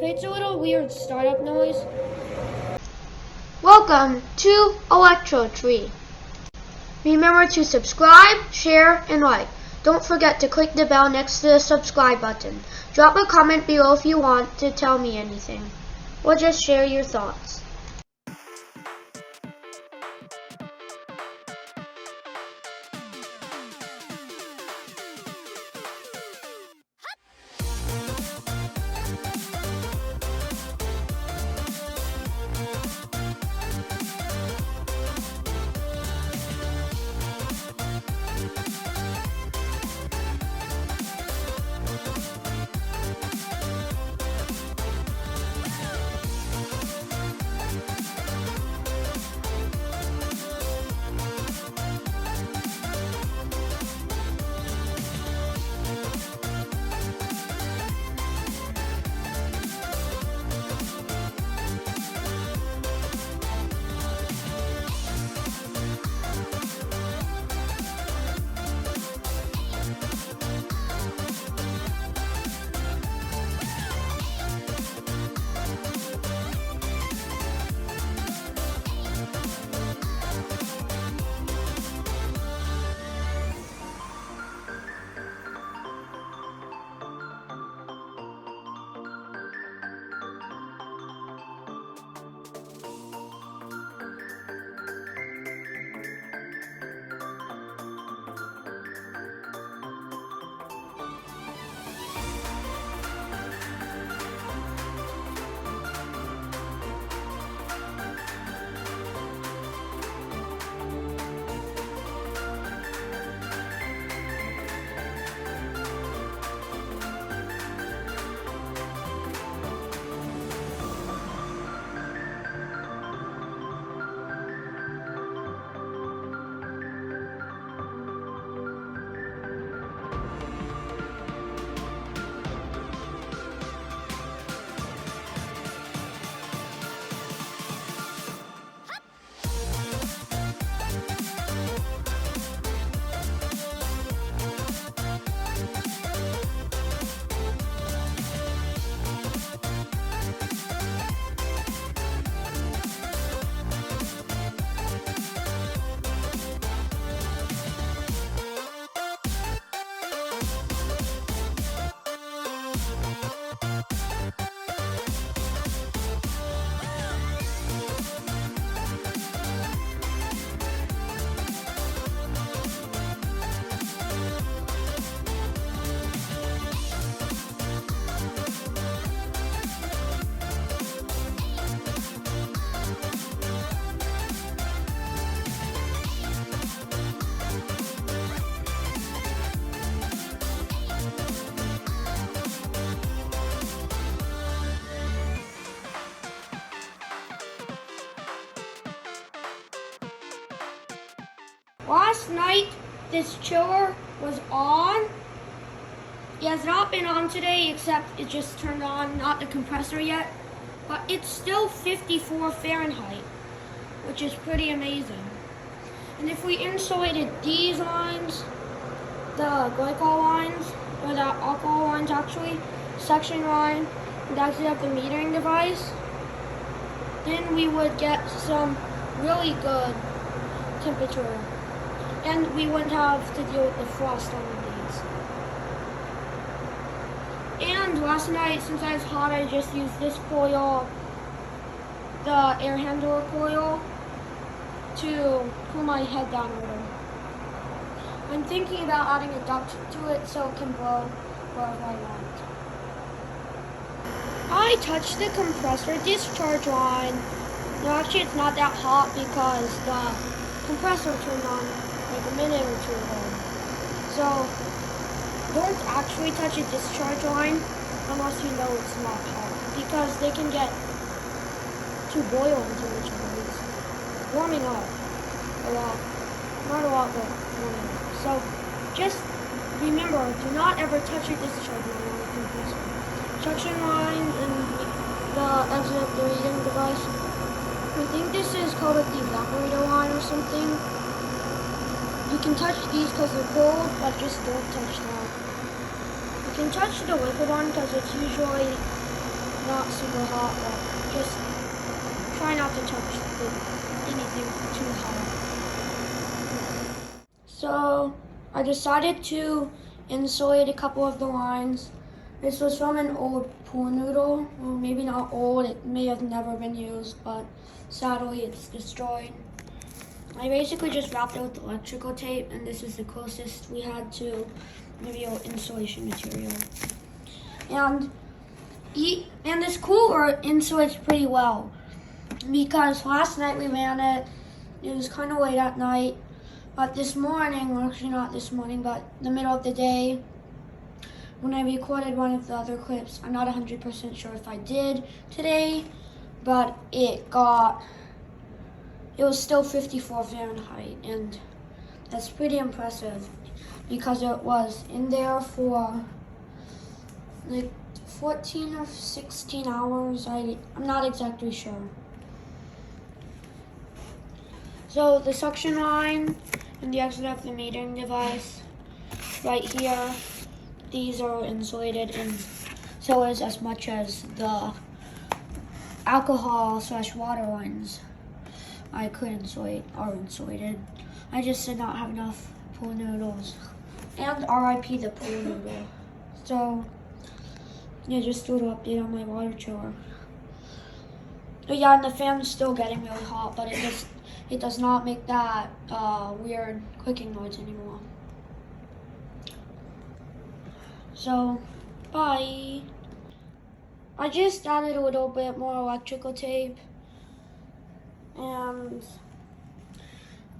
creates a little weird startup noise. Welcome to Electro Tree. Remember to subscribe, share, and like. Don't forget to click the bell next to the subscribe button. Drop a comment below if you want to tell me anything, or just share your thoughts. Last night, this chiller was on. It has not been on today, except it just turned on, not the compressor yet. But it's still 54 Fahrenheit, which is pretty amazing. And if we insulated these lines, the glycol lines, or the alcohol lines actually, section line, and actually have the metering device, then we would get some really good temperature. And we wouldn't have to deal with the frost on the days. And last night, since I was hot, I just used this coil, the air handler coil, to cool my head down a little. I'm thinking about adding a duct to it so it can blow wherever I want. I touched the compressor discharge line. No, actually it's not that hot because the compressor turned on like a minute or two ago. So don't actually touch a discharge line unless you know it's not hot, because they can get to boiling temperatures. Warming up a lot. Not a lot, but warming up. So just remember, do not ever touch your discharge line on the compressor. Suction line and the exit of the reading device. I think this is called a evaporator line or something. You can touch these because they're cold, but just don't touch that. You can touch the liquid one because it's usually not super hot, but just try not to touch anything too hot. So I decided to insulate a couple of the lines. This was from an old pool noodle. Well, maybe not old, it may have never been used, but sadly it's destroyed. I basically just wrapped it with electrical tape, and this is the closest we had to the real insulation material. And this cooler insulates pretty well, because last night we ran it. It was kind of late at night, but this morning, well, actually not this morning, but the middle of the day, when I recorded one of the other clips, I'm not 100% sure if I did today, but it was still 54 Fahrenheit, and that's pretty impressive because it was in there for like 14 or 16 hours. I'm not exactly sure. So the suction line and the exit of the metering device right here, these are insulated, and so is as much as the alcohol/water lines I could insulate are insulated. I just did not have enough pool noodles. And RIP the pool noodle. So yeah, just a little update on my water chiller. But yeah, and the fan's still getting really hot, but it does not make that weird clicking noise anymore. So bye. I just added a little bit more electrical tape and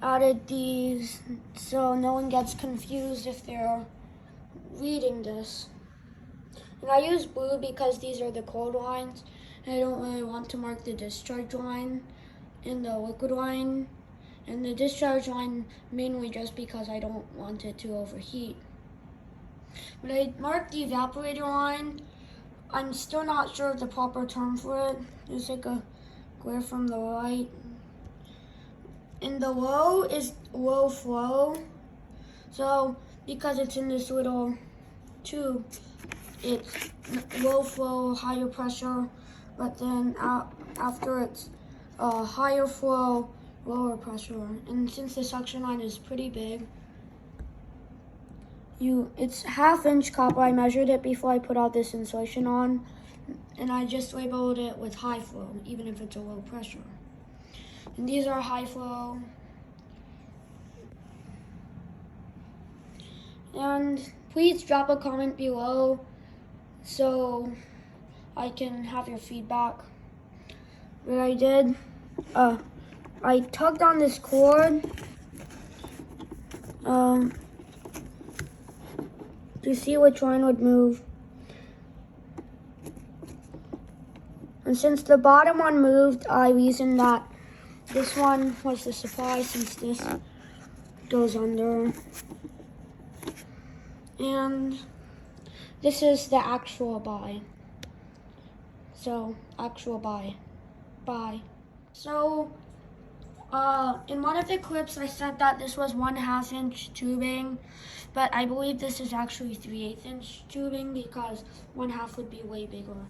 added these so no one gets confused if they're reading this. And I use blue because these are the cold lines, and I don't really want to mark the discharge line and the liquid line, and the discharge line mainly just because I don't want it to overheat. But I marked the evaporator line. I'm still not sure of the proper term for it. There's like a glare from the light. And the low is low flow. So because it's in this little tube, it's low flow, higher pressure, but then after it's higher flow, lower pressure. And since the suction line is pretty big, it's 1/2 inch copper. I measured it before I put all this insulation on, and I just labeled it with high flow, even if it's a low pressure. And these are high flow. And please drop a comment below so I can have your feedback. What I did, I tugged on this cord to see which one would move. And since the bottom one moved, I reasoned that this one was the supply, since this goes under. And this is the actual buy. So, actual buy. Bye. So, in one of the clips I said that this was 1/2 inch tubing, but I believe this is actually 3/8 inch tubing because 1/2 would be way bigger.